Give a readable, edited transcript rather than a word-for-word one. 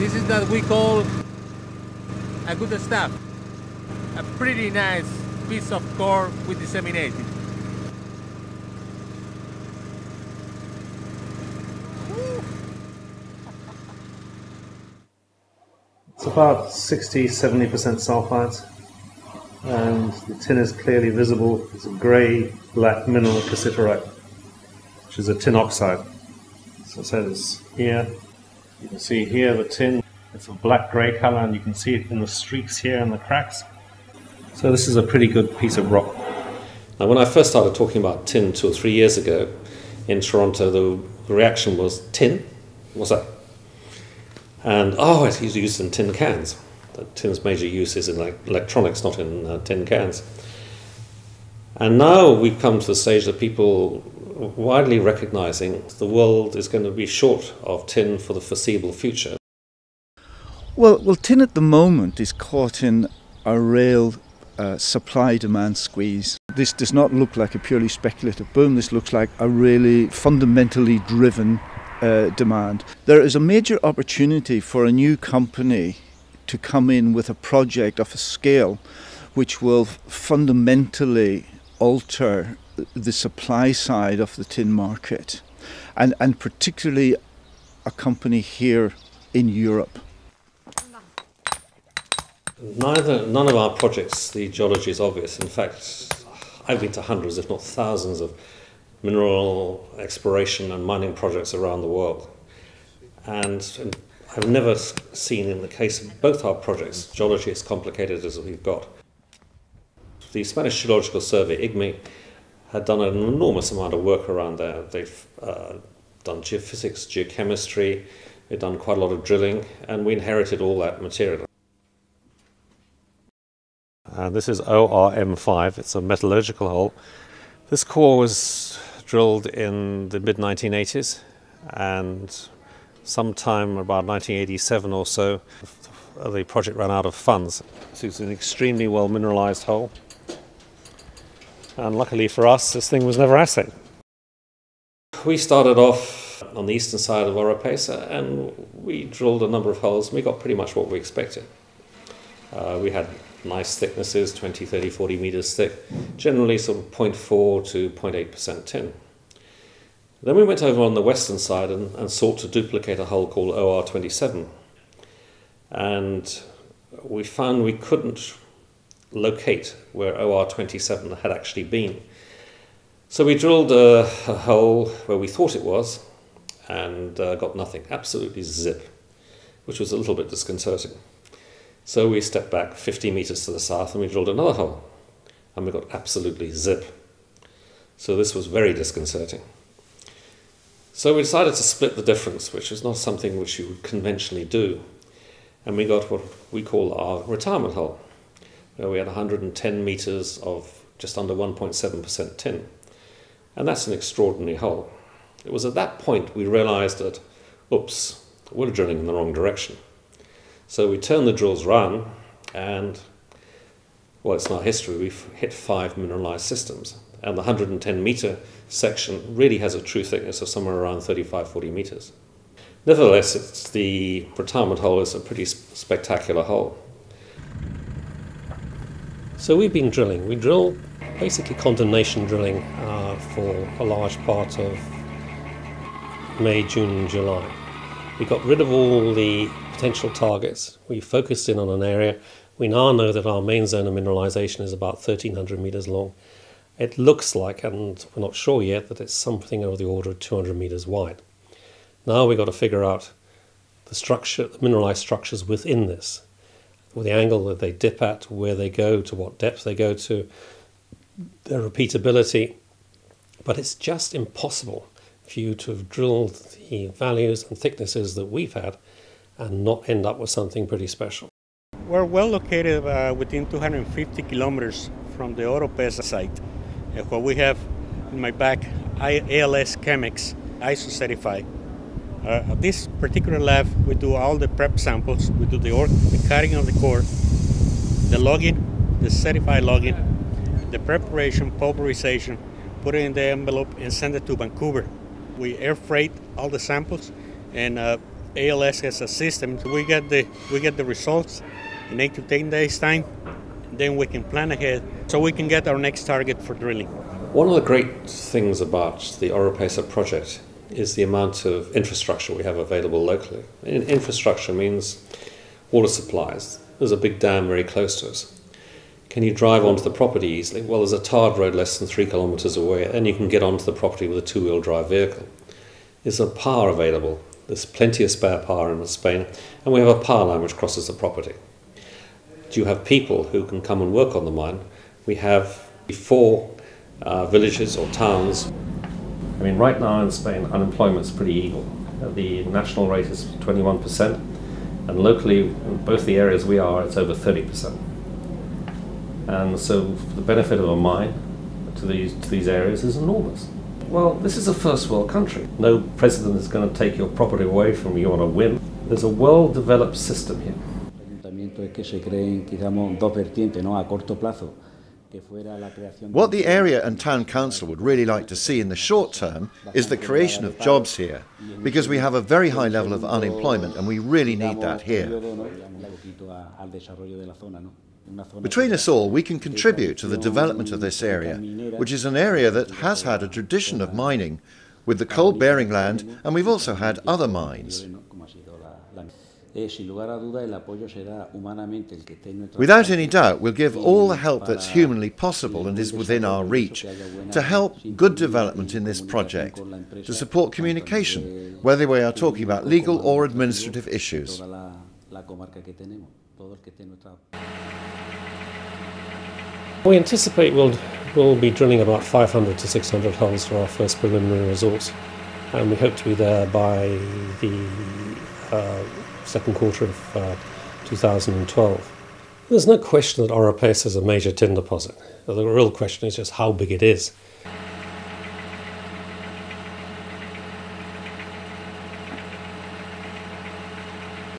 This is what we call a good stuff. A pretty nice piece of core with disseminated. It's about 60–70% sulfides, and the tin is clearly visible. It's a grey-black mineral cassiterite, which is a tin oxide. So it says here, you can see here the tin, it's a black-grey color, and you can see it in the streaks here and the cracks. So this is a pretty good piece of rock. Now, when I first started talking about tin 2 or 3 years ago in Toronto, the reaction was, tin? What's that? And, oh, it's used in tin cans. Tin's major use is in electronics, not in tin cans. And now we've come to the stage that people are widely recognizing the world is going to be short of tin for the foreseeable future. Well, tin at the moment is caught in a real supply-demand squeeze. This does not look like a purely speculative boom. This looks like a really fundamentally driven demand. There is a major opportunity for a new company to come in with a project of a scale which will fundamentally alter the supply side of the tin market, and particularly a company here in Europe. None of our projects, the geology is obvious. In fact, I've been to hundreds, if not thousands, of mineral exploration and mining projects around the world. And I've never seen, in the case of both our projects, geology as complicated as we've got. The Spanish Geological Survey, IGMI, had done an enormous amount of work around there. They've done geophysics, geochemistry, they've done quite a lot of drilling, and we inherited all that material. This is ORM5, it's a metallurgical hole. This core was drilled in the mid-1980s, and sometime about 1987 or so, the project ran out of funds. So it's an extremely well mineralized hole, and luckily for us, this thing was never assayed. We started off on the eastern side of Oropesa, and we drilled a number of holes, and we got pretty much what we expected. We had nice thicknesses, 20, 30, 40 meters thick, generally sort of 0.4 to 0.8% tin. Then we went over on the western side and sought to duplicate a hole called OR27. And we found we couldn't locate where OR27 had actually been. So we drilled a hole where we thought it was and got nothing, absolutely zip, which was a little bit disconcerting. So we stepped back 50 meters to the south and we drilled another hole, and we got absolutely zip. So this was very disconcerting. So we decided to split the difference, which is not something which you would conventionally do. And we got what we call our retirement hole, where we had 110 meters of just under 1.7% tin. And that's an extraordinary hole. It was at that point we realized that, oops, we're drilling in the wrong direction. So we turned the drills round, and, well, it's not history, we've hit 5 mineralized systems. And the 110-meter section really has a true thickness of somewhere around 35–40 meters. Nevertheless, the retirement hole is a pretty spectacular hole. So we've been drilling. We drill basically condemnation drilling for a large part of May, June and July. We got rid of all the potential targets. We focused in on an area. We now know that our main zone of mineralization is about 1,300 meters long. It looks like, and we're not sure yet, that it's something of the order of 200 meters wide. Now we've got to figure out the structure, the mineralized structures within this, with the angle that they dip at, where they go, to what depth they go to, their repeatability. But it's just impossible for you to have drilled the values and thicknesses that we've had and not end up with something pretty special. We're well located within 250 kilometers from the Oropesa site. What we have in my back, ALS Chemex, ISO certified. At this particular lab, we do all the prep samples. We do the cutting of the core, the logging, the certified logging, the preparation, pulverization, put it in the envelope and send it to Vancouver. We air freight all the samples, and ALS has a system. We get the results in 8 to 10 days time. Then we can plan ahead so we can get our next target for drilling. One of the great things about the Oropesa project is the amount of infrastructure we have available locally. Infrastructure means water supplies. There's a big dam very close to us. Can you drive onto the property easily? Well, there's a tarred road less than 3 kilometres away, and you can get onto the property with a two-wheel drive vehicle. There's a power available. There's plenty of spare power in Spain, and we have a power line which crosses the property. Do you have people who can come and work on the mine? We have 4 villages or towns. I mean, right now in Spain, unemployment's pretty evil. The national rate is 21%, and locally, in both the areas we are, it's over 30%. And so the benefit of a mine to these areas is enormous. Well, this is a first world country. No president is going to take your property away from you on a whim. There's a well-developed system here. What the area and town council would really like to see in the short term is the creation of jobs here, because we have a very high level of unemployment and we really need that here. Between us all, we can contribute to the development of this area, which is an area that has had a tradition of mining, with the coal-bearing land, and we've also had other mines. Without any doubt, we'll give all the help that's humanly possible and is within our reach to help good development in this project, to support communication, whether we are talking about legal or administrative issues. We anticipate we'll be drilling about 500 to 600 holes for our first preliminary resource, and we hope to be there by the second quarter of 2012. There's no question that Oropesa is a major tin deposit. The real question is just how big it is.